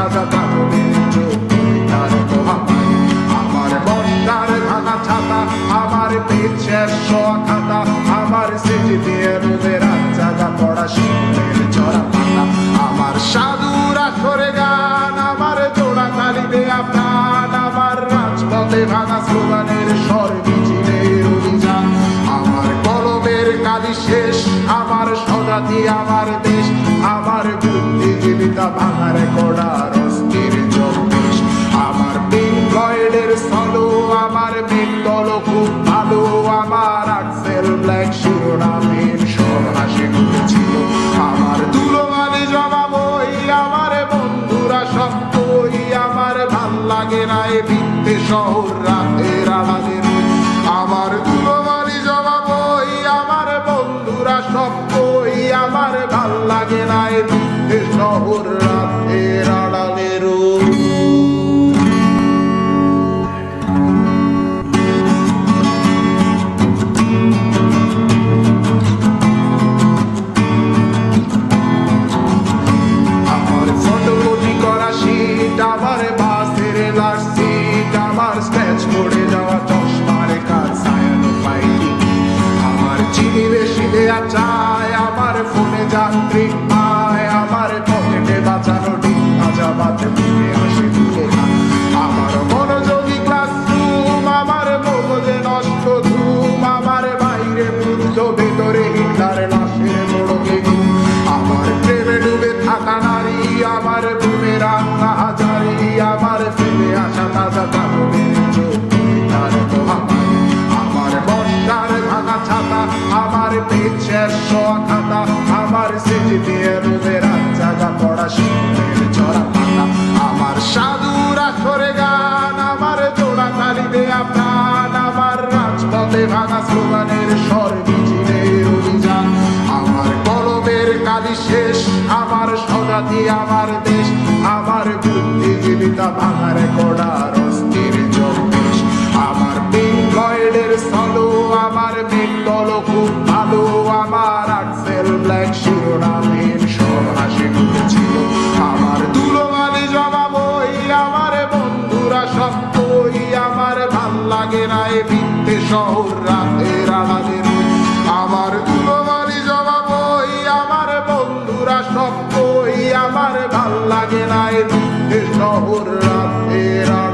তাজা তাহলে তার মহামারী। আমার বর্ষার ভাঙা ছাতা, আমার পেট শেষ শোয়া খাতা, আমার সেটি দিয়ে রোদের রাত জাগা পড়া শীতের চড়া পাতা। আমার সাধুরা সরে গান, আমার জোড়া তালি দেয়া প্রাণ, আমার রাজপথে ভাঙা স্লোগানের স্বর মিছিলের অভিযান। আমার কলমের কালি শেষ, আমার স্বজাতি আমার দেশ, আমার বুদ্ধিজীবিতা ভাঙার কড়ার অস্থির জগদেশ। আমার পিঙ্ক ফ্লয়েডের সলো, আমার বেঙ্গল খুব ভালো, আমার আক্সেল ব্ল্যাক শিরোনামের সব হাসি মুখেছিল। আমার ধুলোবালি জমা বই, আমার বন্ধুরা সব বই, আমার ভাল লাগে না এ ভিত্তে শহর রাতের আড়ালে রই। আমার ধুলোবালি জমা বই, আমার বন্ধুরা সব বই, আমার ভাল লাগে না এ ভিত্তে শহর রাতের আড়ালে রই। আমার বাসের লাস্ট সিট, আমার স্ক্র্যাচ পড়ে যাওয়া চশমার কাজ ছায়ানো পাইনি। আমার চিনি বেশি দেয়া চায়, আমার ফোনে যান্ত্রিক পায়, আমার পকেটে বাঁচানো ডিম ভাজা বাতে মুখে হাসি তুলে খায়। আমার মনোযোগী ক্লাসরুম, আমার মগজে নষ্ট ধুম, আমার বাইরে বুদ্ধ ভেতরে হিটলার লাশের মোড়কে ঘুম। আমার প্রেমে ডুবে থাকা নারী, আমার বুমেরাং হাজারি, আমার ফেলে আসা তাজা তাহলে তার মহামারী। আমার বর্ষার ভাঙা ছাতা, আমার পেট শেষ শোয়া খাতা, আমার সেটি দিয়ে রোদের রাত জাগা পড়া শীতের চড়া পাতা। আমার সাধুরা সরে গান, আমার জোড়া তালি দেয়া প্রাণ, আমার রাজপথে ভাঙা স্লোগানের স্বর মিছিলের অভিযান। আমার কলমের কালি শেষ, আমার স্বজাতি আমার দেশ, আমার বুদ্ধিজীবিতা ভাঙার কড়ার অস্থির জগদেশ। আমার পিঙ্ক ফ্লয়েডের সলো, আমার বেঙ্গল খুব ভালো, আমার আক্সেল ব্ল্যাক শিরোনামের সব হাসি মুখেছিল। আমার ধুলোবালি জমা বই, আমার বন্ধুরা সব বই, আমার ভাল লাগে না এ ভিত্তে শহর রাতের আড়ালে রই। আমার ধুলোবালি জমা বই, আমার বন্ধুরা সব বই, আমার ভাল লাগে না এ ভিত্তে শহর রাতের আড়ালে।